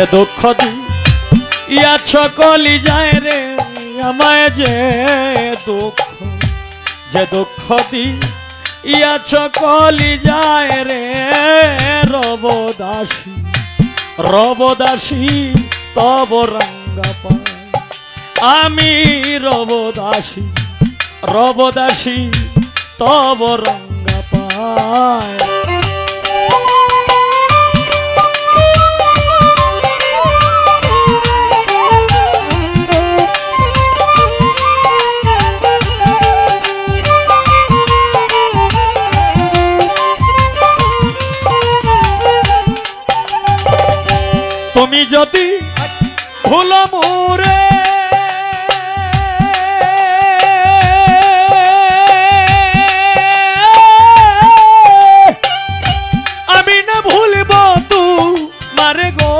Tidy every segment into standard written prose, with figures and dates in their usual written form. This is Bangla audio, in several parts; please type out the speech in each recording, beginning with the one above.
যে দুঃখ দিয়াছ কলি যায় রে আমায় যে দুঃখ, যে দুঃখ দিয়াছ কলি যায় রে রবদাসী, রবদাসী তব রঙ্গা পায় আমি রবদাসী, রবদাসী তব রঙ্গা পায়। তুমি যদি ভুল মোরে আমি না ভুলব তোমারে গো,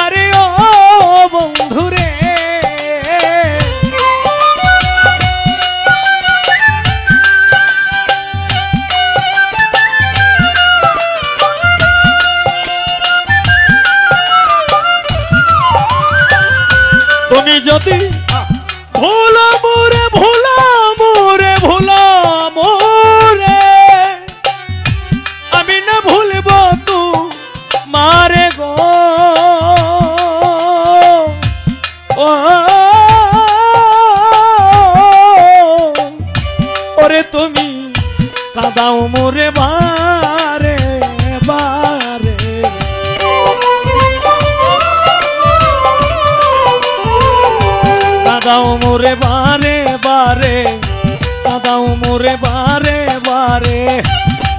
আরে ও বন্ধুরে তুমি যদি ভুল মোরে, ভুল মোরে, ভুল মোরে আমি না ভুলব তোমারে গো, ও ওরে তুমি কাঁদাও মোরে বারে বারে, কাঁদাও মোরে বারে বারে, কাঁদাও মোরে বারে বারে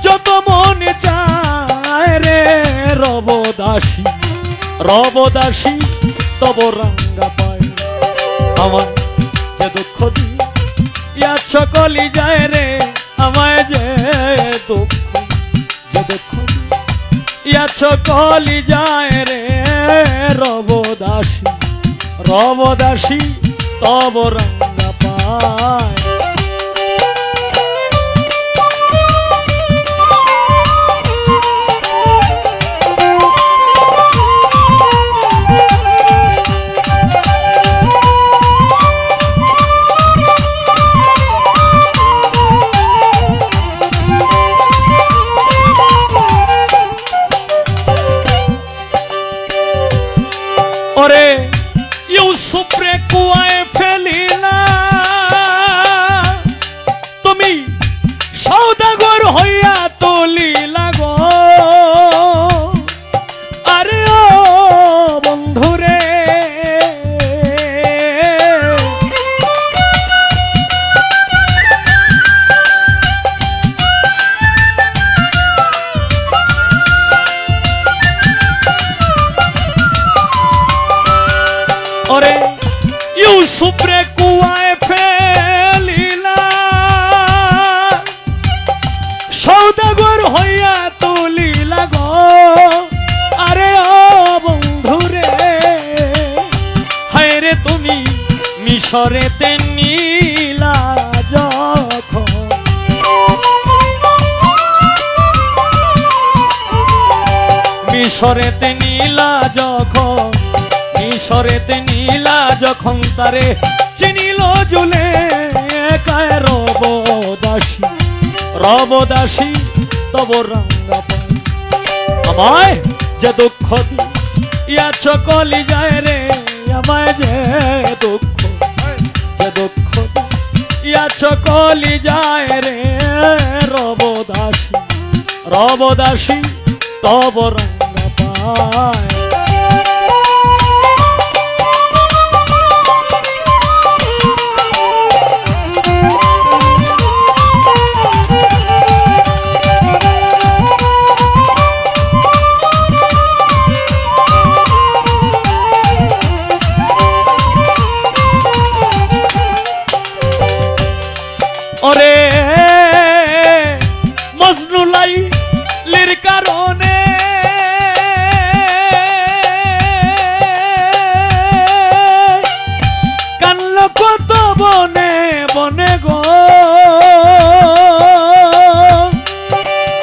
যত মনে চায় রে রবদাসী, রবদাসী তব রঙ্গা পায় আমার যে দুঃখ দিয়াছ কলি যায় রে আমায় যে দুঃখ, যে দুঃখ দিয়াছ কলি যায় রে রবদাসী, রবদাসী তব রঙ্গা পায়। ওরে ইউসুফ রে কুয়ায় ফেলিলা তুমি সওদাগর হইয়া তুলিলা গো, আরে ও বন্ধুরে ওরে ইউসুফ রে কুয়ায় ফেলিলা সওদাগর হইয়া তুলিলা গো, আরে ও বন্ধুরে হায় রে তুমি মিশরেতে নীলা যখন, মিশরেতে নীলা যখন, মিশরেতে নীলা যখন তারে চিনিল জুলে কায় রবদাসী, রবদাসী তব রঙ্গা পায় আমায় যে দুঃখ দিয়াছ কলি যায় রে আমায় যে দুঃখ, যে দুঃখ দিয়াছ কলি যায় রে রবদাসী, রবদাসী তব রঙ্গা পায়। ওরে মজনু লাইলির কারণে কানল কত বনে বনে গো,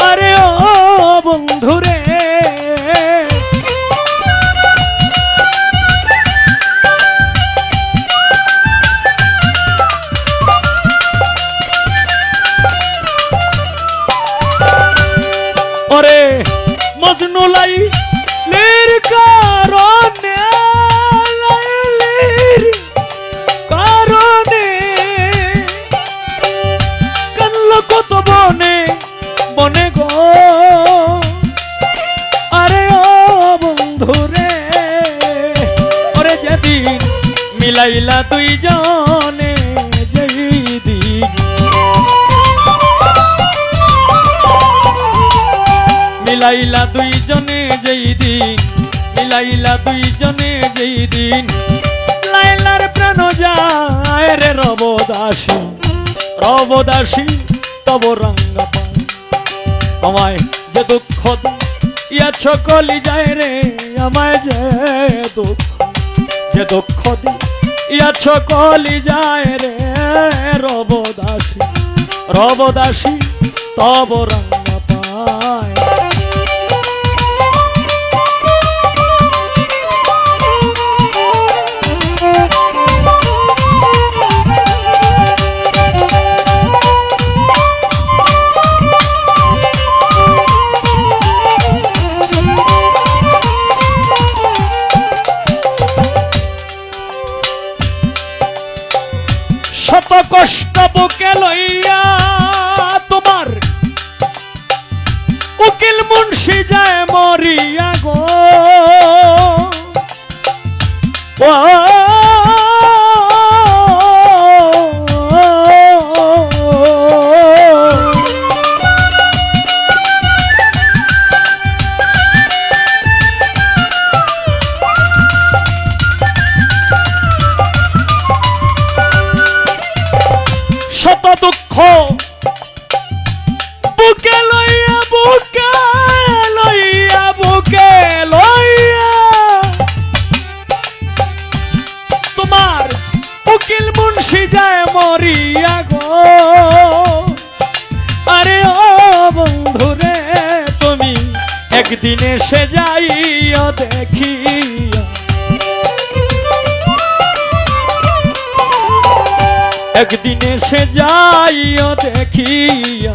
আরে ও বন্ধুরে লাই লীর কারণে লাইলির কারণে কান্ল কত বনে বনে গো আরে ও বন্ধুরে ওরে যেদিন মিলাইলা তুই জনে যেই দিন মিলাইলা দুই জনে যেই দিন মিলাইলা দুই জনে যেই দিন লাইলার প্রাণ যায় রে রবদাসী রবদাসী তব রঙ্গ পায় আমায় যে দুঃখ দিয়াছ কলি যায় রে আমায় যে দুঃখ দিয়াছ কলি যায় রে রবদাসী রবদাসী তব রঙ্গ পায় শত কষ্ট বুকে লইয়া তোমার উকিল মুন্সি যায় মরিয়া গো শত দুঃখ বুকে লইয়া বুকে লইয়া বুকে লইয়া তোমার উকিল মুন্সি যায় মরিয়া গো আরে ও বন্ধুরে তুমি একদিন এসে যাইও দেখিয়া একদিন এসে যাইও দেখিয়া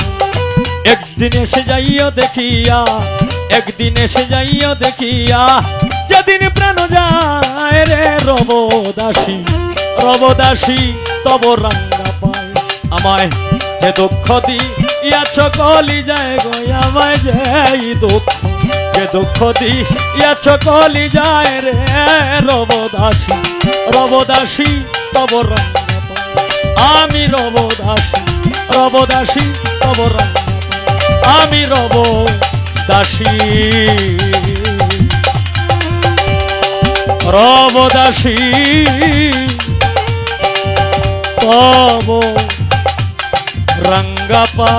একদিন এসে যাইও দেখিয়া একদিন এসে যাইও দেখিয়া যেদিন প্রাণ যায় রে রবদাসী রবদাসী তব রঙ্গা পায় আমায় যে দুঃখ দিয়াছ কলি যায় গো আমায় যে দুঃখ দিয়াছ কলি যায় রে রবদাসী রবদাসী তব রঙ্গা আমি রবদাসী রবদাসী তব রঙ্গ আমি রবদাসী রবদাসী তব রঙ্গ পা